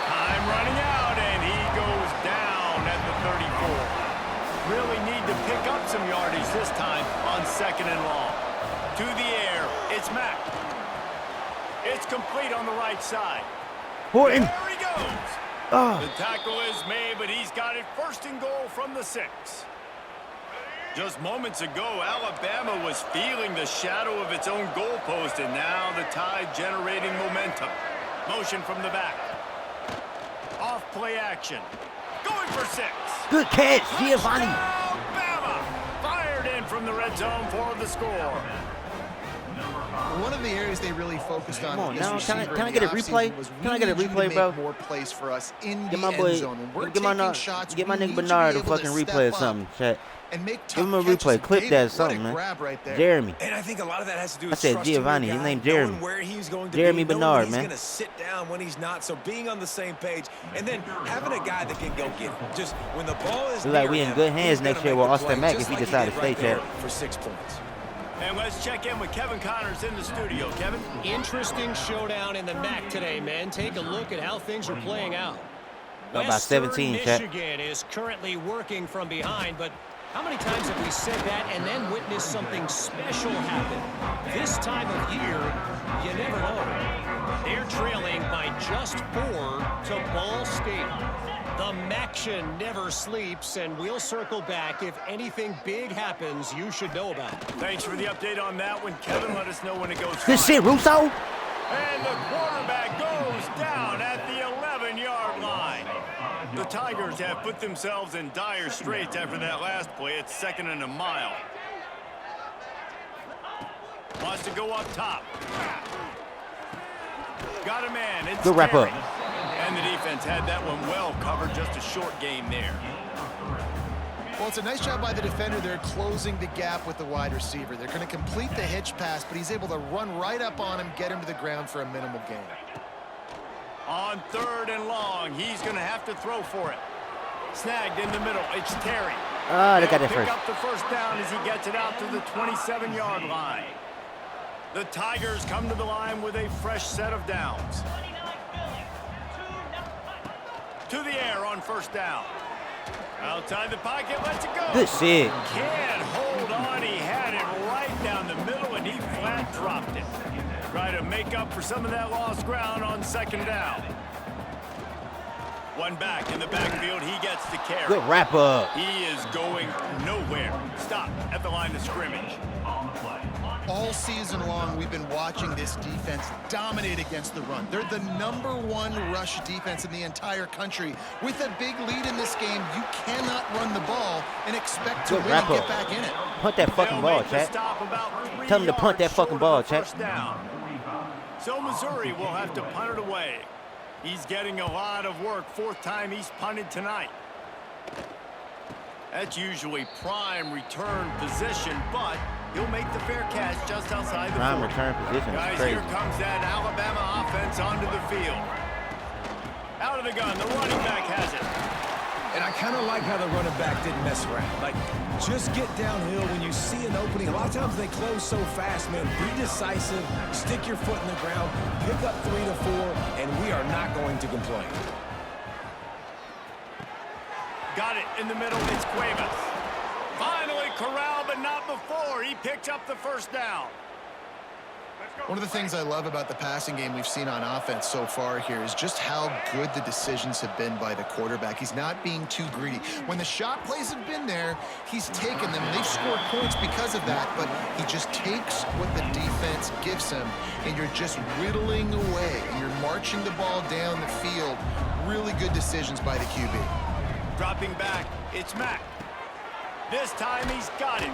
Time running out, and he goes down at the 34. Really need to pick up some yardage this time on second and long. To the air, it's Mack. It's complete on the right side. Horton. There he goes. The tackle is made, but he's got it first and goal from the 6. Just moments ago, Alabama was feeling the shadow of its own goalpost, and now the Tide generating momentum. Motion from the back. Off play action. Going for 6. Good catch, Giovanni. Alabama fired in from the red zone for the score. One of the areas they really focused on. Come on this now, can receiver I in get the a replay? offseason was Can I we get a need you to replay, make bro? more plays for us in Get the my boy, end zone. When we're get my, taking shots, get my we nigga need you to be Bernard a able to fucking step replay or up something, chat. and make Give him a tough catches. replay. Clip David, that or what a something, man. grab right there. Jeremy. And I think a lot of that has to do I with said trusting Giovanni. your His guy, name Jeremy. knowing where he's going to Jeremy be, knowing Bernard, he's man. going to sit down when he's not. So being on the same page, and then having a guy that can go get it. Just when the ball is Look like near we in him, good hands he's next gonna year make with the Austin play, Mack just if he like decide to did stay, right there Chad. for 6 points. And let's check in with Kevin Connors in the studio. Kevin? Interesting showdown in the MAC today, men. Take a look at how things are playing out. About Western 17, chat. Michigan is currently working from behind, but how many times have we said that and then witnessed something special happen? This time of year, you never know. They're trailing by just 4 to Ball State. The MACtion never sleeps, and we'll circle back if anything big happens you should know about. Thanks for the update on that one, Kevin. Let us know when it goes Good fine. shit, Russo. And the quarterback goes down at the 11-yard line. The Tigers have put themselves in dire straits after that last play. It's 2nd and a mile. Wants to go up top. Got a man. It's Good wrap up. Terry. And the defense had that one well covered. Just a short game there. Well, it's a nice job by the defender. They're closing the gap with the wide receiver. They're going to complete the hitch pass, but he's able to run right up on him, get him to the ground for a minimal gain. On 3rd and long, he's going to have to throw for it. Snagged in the middle. It's Terry. They got that Pick first. up the first down as he gets it out to the 27-yard line. The Tigers come to the line with a fresh set of downs. To the air on 1st down. Outside the pocket, lets it go. Good shit. Can't hold on. He had it right down the middle, and he flat dropped it. Try to make up for some of that lost ground on 2nd down. One back in the backfield. He gets the carry. Good wrap up. He is going nowhere. Stop at the line of scrimmage. All season long, we've been watching this defense dominate against the run. They're the #1 rush defense in the entire country. With a big lead in this game, you cannot run the ball and expect to Good win wrap and get up. back in it. Punt that fucking ball, chat. Tell him to punt that fucking ball, chat. So Missouri will have to punt it away. He's getting a lot of work. 4th time he's punted tonight. That's usually prime return position, but he'll make the fair catch just outside the Prime 40. return position is Guys, crazy. here comes that Alabama offense onto the field. Out of the gun, the running back has it. And I kind of like how the running back didn't mess around. Like, just get downhill when you see an opening. A lot of times they close so fast, man. Be decisive, stick your foot in the ground, pick up 3 to 4, and we are not going to complain. Got it in the middle. It's Cuevas. Finally corralled, but not before. He picks up the 1st down. One of the things I love about the passing game we've seen on offense so far here is just how good the decisions have been by the quarterback. He's not being too greedy. When the shot plays have been there, he's taken them. They've scored points because of that, but he just takes what the defense gives him, and you're just whittling away, and you're marching the ball down the field. Really good decisions by the QB. Dropping back, it's Mack. This time he's got it.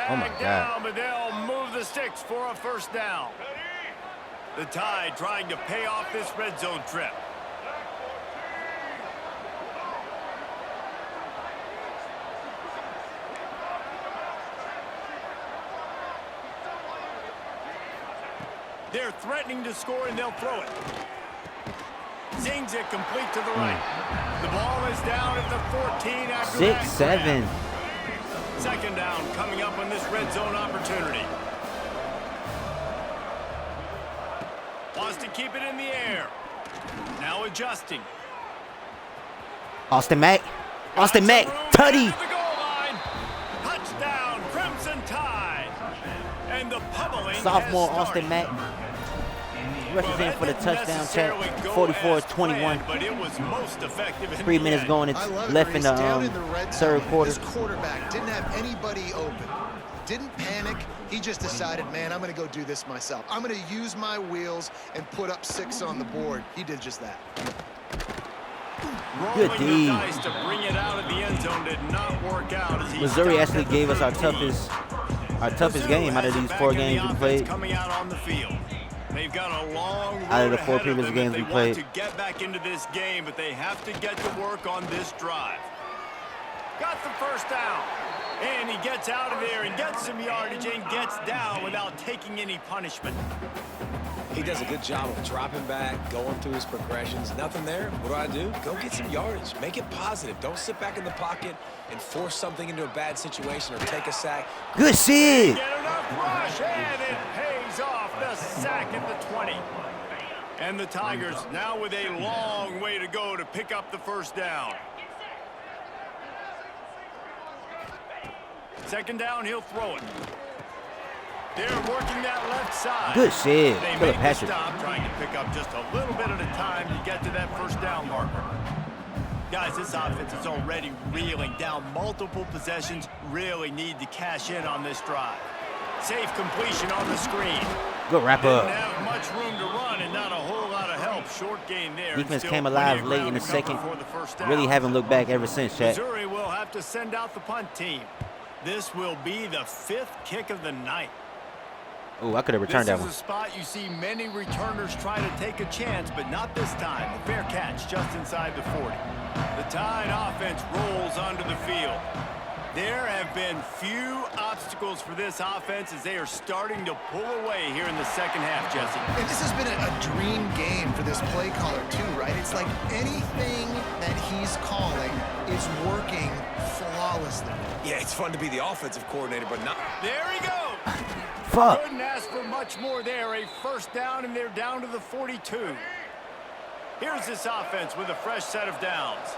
Oh my Dragged God. down, but they'll move the sticks for a 1st down. The Tide trying to pay off this red zone trip. They're threatening to score, and they'll throw it. Zings it complete to the right. The ball is down at the 14 after 6-7. 2nd down coming up on this red zone opportunity. Wants to keep it in the air. Now adjusting. Austin Mack. Austin Mack. Tutty. The goal line. Touchdown, Crimson Tide. And the pummeling Sophomore has Austin started. Mack. Rushes in for the That didn't touchdown, necessarily chat. go 44-21. as planned, but it was most effective in 3 the minutes end. going. It's I love it left when in he's down the in the red zone. 3rd quarter. This quarterback didn't have anybody open. Didn't panic. He just decided, man, I'm going to go do this myself. I'm going to use my wheels and put up 6 on the board. He did just that. Good Rolling D. the dice to bring it out of the end zone did not work out as he Missouri stopped actually at the gave us our 13. toughest game out of these 4 games we played. Coming out on the field. They've got a long road Out of the 4 ahead of previous them games if we they played. want to get back into this game, but they have to get to work on this drive. Got the 1st down. And he gets out of there and gets some yardage and gets down without taking any punishment. He does a good job of dropping back, going through his progressions. Nothing there. What do? Go get some yardage. Make it positive. Don't sit back in the pocket and force something into a bad situation or take a sack. Good shit. Get enough rush, and it pays off. The sack at the 20. And the Tigers now with a long way to go to pick up the 1st down. 2nd down, he'll throw it. They're working that left side. Good shit. They Philip make the Patrick. stop, trying to pick up just a little bit at a time to get to that 1st down marker. Guys, this offense is already reeling down multiple possessions. Really need to cash in on this drive. Safe completion on the screen. Good wrap Didn't up. have much room to run and not a whole lot of help. Short gain there. Defense Still came plenty alive of late ground in the to cover second. for the 1st down. Really haven't looked back ever since, chat. Missouri will have to send out the punt team. This will be the 5th kick of the night. Ooh, I could have returned that This one. is a spot you see many returners try to take a chance, but not this time. A fair catch just inside the 40. The Tide offense rolls onto the field. There have been few obstacles for this offense as they are starting to pull away here in the second half, Jesse. And this has been a dream game for this play caller too, right? It's like anything that he's calling is working flawlessly. Yeah, it's fun to be the offensive coordinator, but not. There he goes. Fuck. Couldn't ask for much more there. A first down, and they're down to the 42. Here's this offense with a fresh set of downs.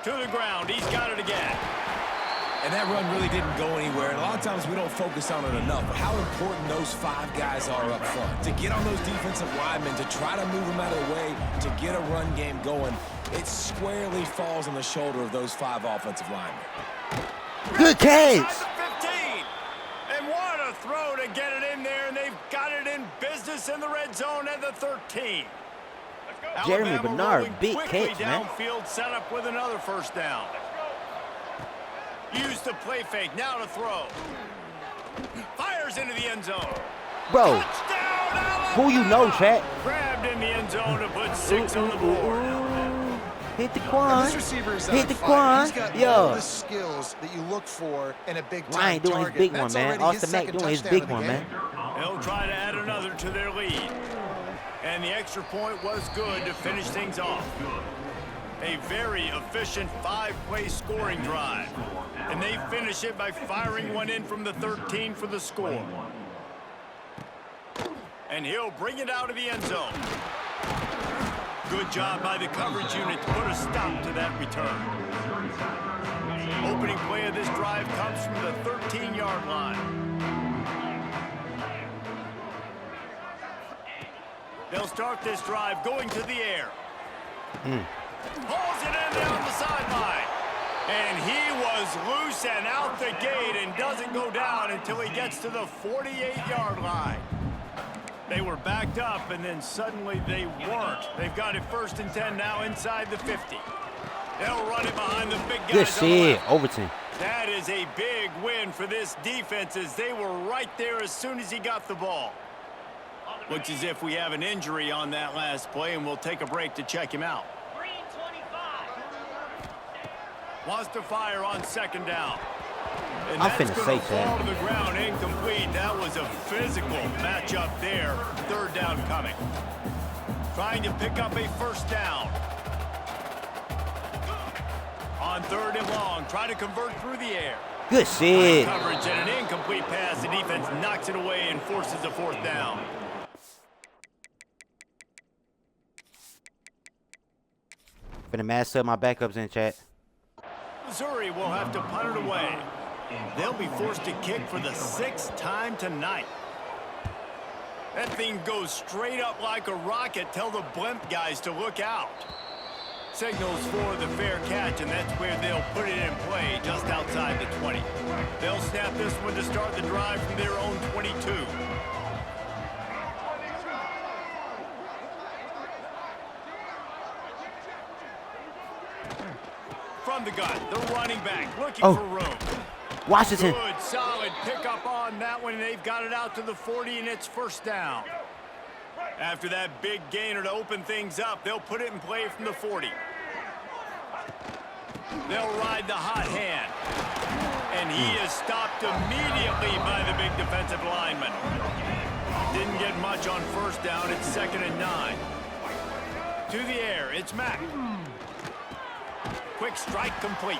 To the ground. He's got it again. And that run really didn't go anywhere. And a lot of times we don't focus on it enough. But how important those 5 guys are up front. To get on those defensive linemen, to try to move them out of the way, to get a run game going, it squarely falls on the shoulder of those 5 offensive linemen. Good catch. Inside the 15. And what a throw to get it in there. And they've got it in business in the red zone at the 13. Jeremy Alabama Bernard, rolling big quickly catch, man. downfield, set up with another first down. Use the play fake, now to throw. Fires into the end zone. Bro, Touchdown, who you know, chat? grabbed in the end zone to put 6 on the board. Hit the And quan. this receiver is Hit on the fire. quan. He's got all Yeah. the skills that you look for in a big-time Ryan doing his target. big one, That's man. already Austin his Mack second doing his touchdown big of the one, game. man. They'll try to add another to their lead. And the extra point was good to finish things off. A very efficient 5-play scoring drive. And they finish it by firing one in from the 13 for the score. And he'll bring it out of the end zone. Good job by the coverage unit to put a stop to that return. Opening play of this drive comes from the 13-yard line. They'll start this drive going to the air. Pulls it in down the sideline. And he was loose and out the gate and doesn't go down until he gets to the 48-yard line. They were backed up, and then suddenly they weren't. They've got it 1st and 10 now inside the 50. They'll run it behind the big guys. Good on the shit. left. Overton. That is a big win for this defense as they were right there as soon as he got the ball. Looks as if we have an injury on that last play, and we'll take a break to check him out. Wants to fire on 2nd down. And I'm that's finna gonna say fall that. to the ground incomplete. That was a physical matchup there. 3rd down coming. Trying to pick up a 1st down. On 3rd and long, try to convert through the air. Good shit. Coverage and an incomplete pass. The defense knocks it away and forces a 4th down. Finna mass up my backups in chat. Missouri will have to punt it away. They'll be forced to kick for the 6th time tonight. That thing goes straight up like a rocket. Tell the blimp guys to look out. Signals for the fair catch, and that's where they'll put it in play just outside the 20. They'll snap this one to start the drive from their own 22. From the gun, the running back looking for room. Washington. Good, solid pickup on that one. They've got it out to the 40, and it's 1st down. After that big gainer to open things up, they'll put it in play from the 40. They'll ride the hot hand. And he is stopped immediately by the big defensive lineman. Didn't get much on 1st down. It's 2nd and 9. To the air, it's Mack. Quick strike complete.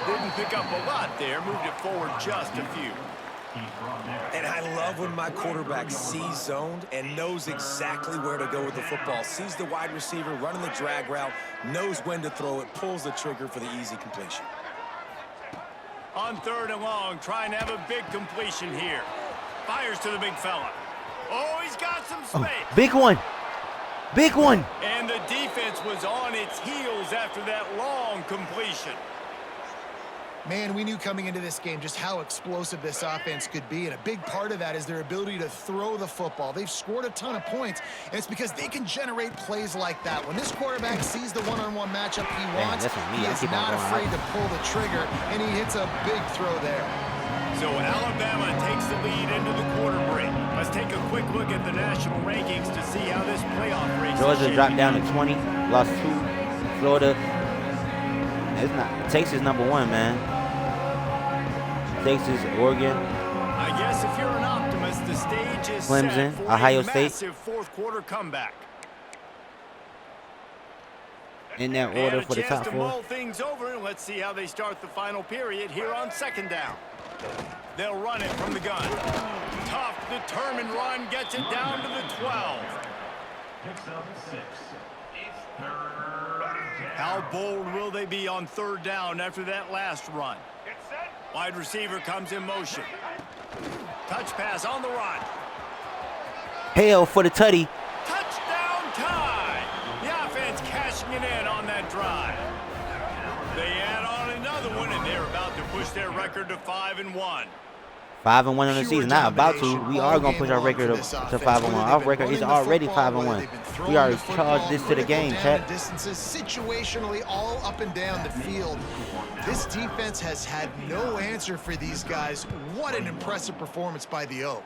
Didn't pick up a lot there. Moved it forward just a few. And I love when my quarterback sees zoned and knows exactly where to go with the football. Sees the wide receiver running the drag route, knows when to throw it, pulls the trigger for the easy completion. On 3rd and long, trying to have a big completion here. Fires to the big fella. Oh, he's got some space. Big one. Big one. And the defense was on its heels after that long completion. Man, we knew coming into this game just how explosive this offense could be, and a big part of that is their ability to throw the football. They've scored a ton of points, and it's because they can generate plays like that. When this quarterback sees the one-on-one matchup he wants, that's on me. he I is keep on not going. afraid to pull the trigger, and he hits a big throw there. So Alabama takes the lead into the quarter break. Let's take a quick look at the national rankings to see how this playoff race is Georgia shaping dropped down up. to 20, lost 2. Florida, it's not. Texas #1, man. Texas, Oregon, I guess if you're an optimist, the stage is Clemson, set for Ohio a State. massive fourth quarter comeback. in that order And for the a chance top to 4. mull things over. Let's see how they start the final period here on second down. They'll run it from the gun. Tough, determined run gets it down to the 12. How bold will they be on third down after that last run? Wide receiver comes in motion. Touch pass on the run. Hell for the tutty. Touchdown time. The offense cashing it in on that drive. They add on another one, and they're about to push their record to 5-1. 5-1 on the Pure season. Not about to. domination We all are gonna game push our long record for to this offense. 5-1. Whether Our they've been record is running the already football, whether 5-1. they've been We throwing already the charged football, this to the critical game, down chat. and distances, situationally all up and down the field. This defense has had no answer for these guys. What an impressive performance by the O.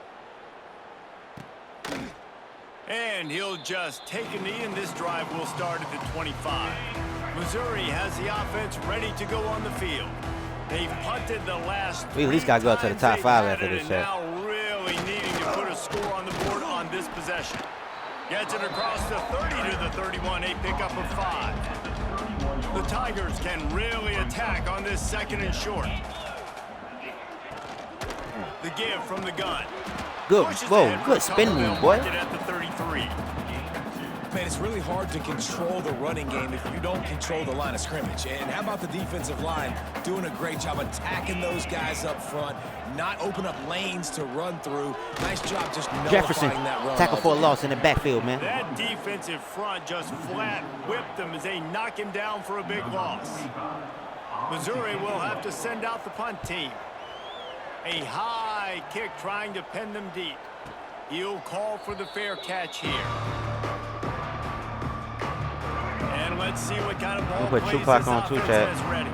And he'll just take a knee, and this drive will start at the 25. Missouri has the offense ready to go on the field. They've punted the last We at least gotta go up to the top 5 after this, chat. Now really needing to put a score on the board on this possession. Gets it across the 30 to the 31, a pickup of 5. The Tigers can really attack on this second and short. The give from the gun. Good, Pushes whoa, ahead for good a spin couple. move, They'll boy. mark it at the 33. Man, it's really hard to control the running game if you don't control the line of scrimmage. And how about the defensive line doing a great job attacking those guys up front, not open up lanes to run through. Nice job just Jefferson, nullifying that run. tackle for a loss in the backfield, man. That defensive front just flat whipped them as they knock him down for a big loss. Missouri will have to send out the punt team. A high kick trying to pin them deep. He'll call for the fair catch here. And let's see what kind of ball We'll put plays Tupac this on too, offense Chad. has ready.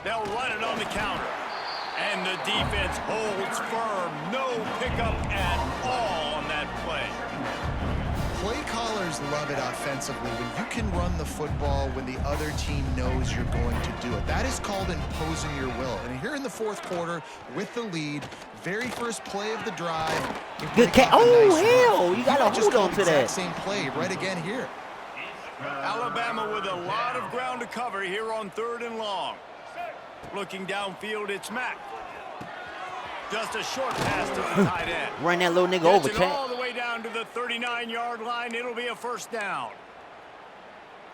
They'll run it on the counter. And the defense holds firm. No pickup at all on that play. Play callers love it offensively when you can run the football when the other team knows you're going to do it. That is called imposing your will. And here in the fourth quarter with the lead, very first play of the drive. you Good break catch. off a Oh, nice hell, run. you gotta might just hold call on the to that. exact same play right again here. Alabama with a lot of ground to cover here on 3rd and long. Looking downfield, it's Mack. Just a short pass to the tight end. Run that little nigga over, Gets it all chat. the way down to the 39-yard line. It'll be a first down.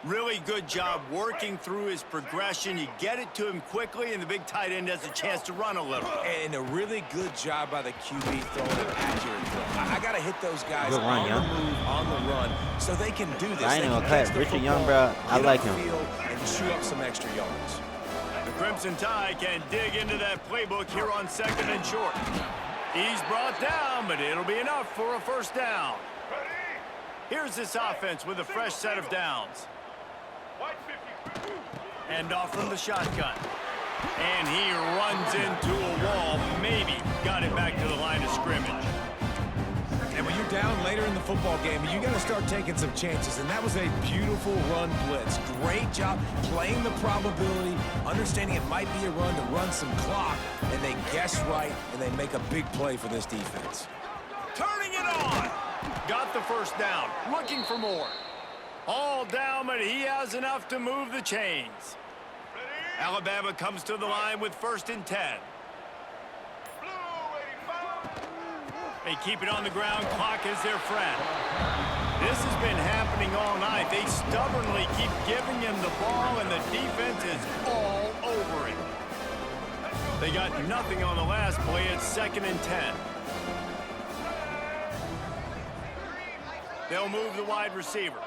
Really good job working through his progression. You get it to him quickly, and the big tight end has a chance to run a little. And a really good job by the QB throwing an accurate throw. I got to hit those guys Good run, on Young. the move, on the run, so they can do this. I ain't They gonna can cut catch the Richard football, Young, bro. I get like up him. field, and chew up some extra yards. The Crimson Tide can dig into that playbook here on 2nd and short. He's brought down, but it'll be enough for a first down. Here's this offense with a fresh set of downs. And off from the shotgun. And he runs into a wall. Maybe got it back to the line of scrimmage. And when you're down later in the football game, you got to start taking some chances. And that was a beautiful run blitz. Great job playing the probability, understanding it might be a run to run some clock. And they guess right, and they make a big play for this defense. Turning it on. Got the first down. Looking for more. All down, but he has enough to move the chains. Alabama comes to the line with 1st and 10. They keep it on the ground. Clock is their friend. This has been happening all night. They stubbornly keep giving him the ball, and the defense is all over it. They got nothing on the last play. It's 2nd and 10. They'll move the wide receiver.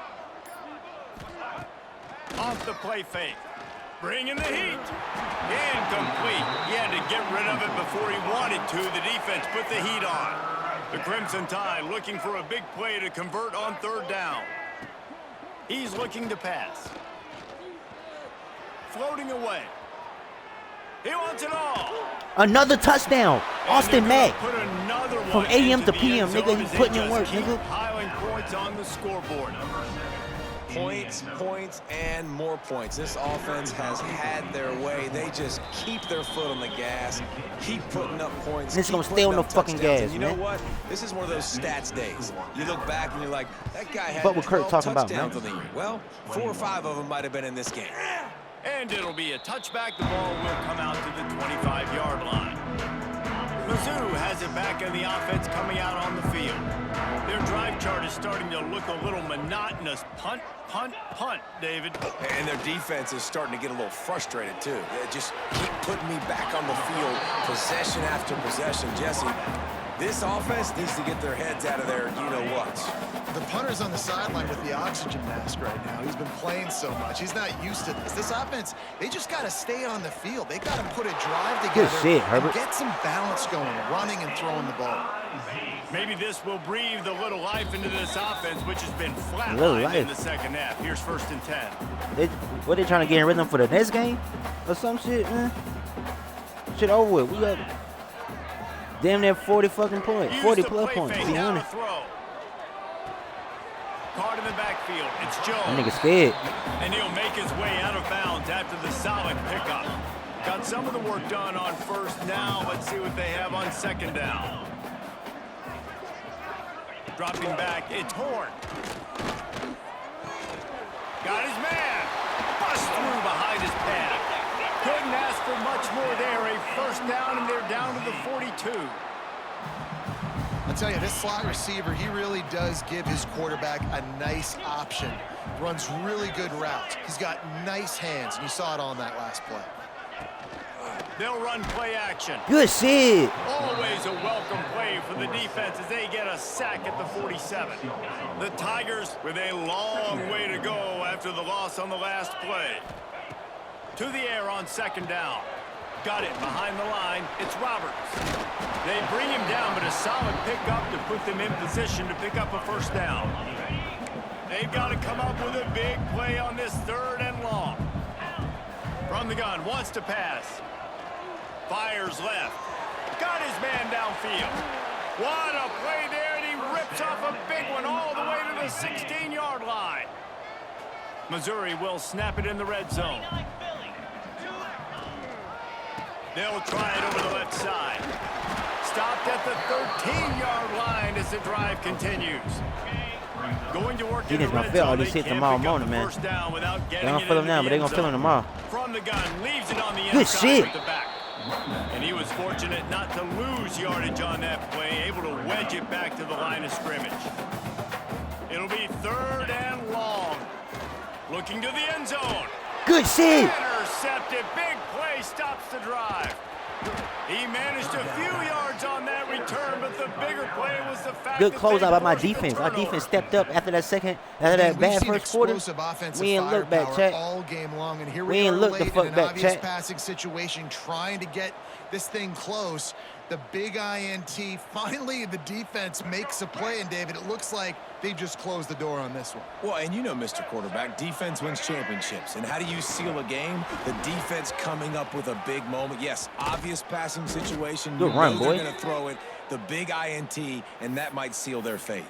Off the play fake. Bringing the heat. Incomplete. He had to get rid of it before he wanted to. The defense put the heat on. The Crimson Tide looking for a big play to convert on 3rd down. He's looking to pass. Floating away. He wants it all. Another touchdown. Austin Mack. Put another From one AM into to the PM, end zone nigga, he's as they putting in just work, keep nigga. piling points on the scoreboard. Points, points, and more points. This offense has had their way. They just keep their foot on the gas, keep putting up points. This is keep gonna stay putting on the up fucking touchdowns. gas, And you man. know what? This is one of those stats days. You look back and you're like, that guy had What was Kurt 12 talking about, touchdowns man? on the year. Well, 4 or 5 of them might have been in this game. And it'll be a touchback. The ball will come out to the 25-yard line. Mizzou has it back in the offense coming out on the field. Their drive chart is starting to look a little monotonous. Punt, punt, punt, David. And their defense is starting to get a little frustrated, too. They just keep putting me back on the field, possession after possession. Jesse, this offense needs to get their heads out of their you-know-whats. The punter's on the sideline with the oxygen mask right now. He's been playing so much. He's not used to this. This offense, they just got to stay on the field. They got to put a drive together shit, and Herbert. get some balance going, running and throwing the ball. Maybe this will breathe a little life into this offense, which has been Little flatlined in life. the second half. Here's 1st and 10. What they trying to get in rhythm for the next game? Or some shit, man? Shit over with. We got damn near 40 fucking points. Use 40 the plus play points. fake, We now winning. to throw. Caught in the backfield. It's Jones. That nigga scared. And he'll make his way out of bounds after the solid pickup. Got some of the work done on 1st down. Let's see what they have on 2nd down. Dropping back, it's Horn. Got his man. Bust through behind his pad. Couldn't ask for much more there. A 1st down, and they're down to the 42. I'll tell you, this slot receiver, he really does give his quarterback a nice option. Runs really good routes. He's got nice hands, and you saw it on that last play. They'll run play action. Good shit. Always a welcome play for the defense as they get a sack at the 47. The Tigers with a long way to go after the loss on the last play. To the air on 2nd down. Got it behind the line. It's Roberts. They bring him down, but a solid pickup to put them in position to pick up a 1st down. They've got to come up with a big play on this 3rd and long. From the gun, wants to pass. Fires left. Got his man downfield. What a play there, and he rips off a big one all the way to the 16-yard line. Missouri will snap it in the red zone. They'll try it over the left side. Stopped at the 13-yard line as the drive continues. Going to work in the Gonna red feel all zone. these They hits can't tomorrow pick up morning, the man. 1st down without They getting don't it feel them into now, the but they end gonna feel them zone. tomorrow. From the gun, leaves it on the Good inside shit. with the back. And he was fortunate not to lose yardage on that play, able to wedge it back to the line of scrimmage. It'll be 3rd and long. Looking to the end zone. Good shit. Intercepted. Big play stops the drive. He managed a few yards on that return, but the bigger play was the fact Good that closeout they by my forced the defense. Our turnover. defense stepped up after that bad We've first seen quarter. explosive offensive We ain't look back, firepower chat. all game long, and here We we ain't are look the late fuck in an back, obvious chat. passing situation, trying to get this thing close. The big INT. Finally, the defense makes a play, and David, it looks like they just closed the door on this one. Well, and you know, Mr. Quarterback, defense wins championships. And how do you seal a game? The defense coming up with a big moment. Yes, obvious passing situation. Good run, boy. They're going to throw it. The big INT, and that might seal their fate.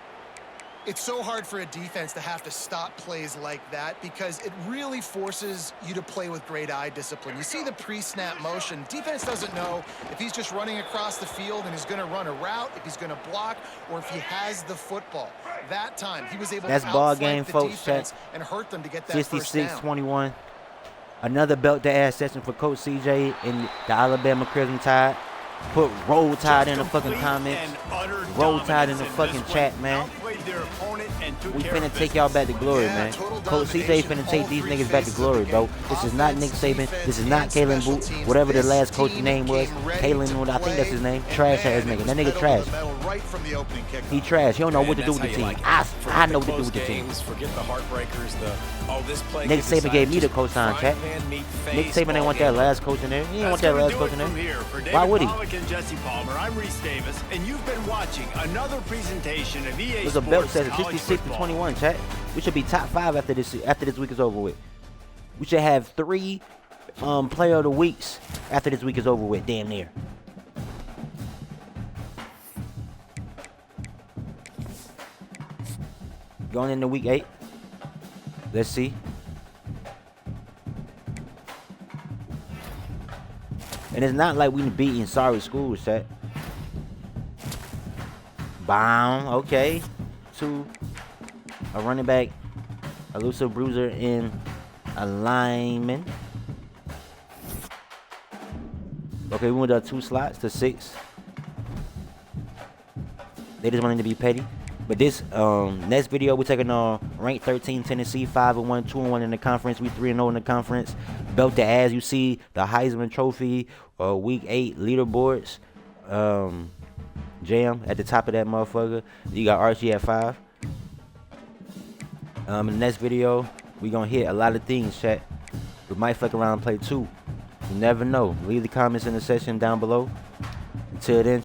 It's so hard for a defense to have to stop plays like that because it really forces you to play with great eye discipline. You see the pre-snap motion. Defense doesn't know if he's just running across the field and he's going to run a route, if he's going to block, or if he has the football. That time, he was able That's to ball outflank game, the folks, defense chat. and hurt them to get that first down. 66-21. Another belt-to-ass session for Coach CJ in the Alabama Crimson Tide. Put Roll Tide in the fucking comments. Roll Tide in the fucking chat, man. We finna take y'all back to glory, man. Coach CJ finna take these niggas back to glory, bro. This is not Nick Saban. This is not Kalen Booth. Whatever the last coach's name was. Kalen, I think that's his name. Trash ass nigga. That nigga trash. He trash. He don't know what to do with the team. I know what to do with the team. Forget the heartbreakers, this play Nick Saban gave me the coach sign, chat. Nick Saban didn't want that last coach in there. He didn't want that last coach in there. Why would he? And Jesse Palmer, I'm Reese Davis, and you've been watching another presentation of EA It was a belt Sports set of College 66-21, Football. chat. We should be top 5 after this week is over with. We should have 3 player of the weeks after this week is over with. Damn near. Going into week 8. Let's see. And it's not like we beating sorry schools, chat. Bomb. Okay. 2. A running back. Elusive bruiser in alignment. Okay, we went up 2 slots to 6. They just wanted to be petty. But this next video, we're taking on ranked 13 Tennessee, 5-1, 2-1 in the conference. We 3-0 in the conference. Belt to ass. You see the Heisman Trophy, week 8 leaderboards. Jam at the top of that motherfucker. You got Archie at 5. In the next video, we gonna hit a lot of things, chat. We might fuck around and play 2. You never know. Leave the comments in the section down below. Until then.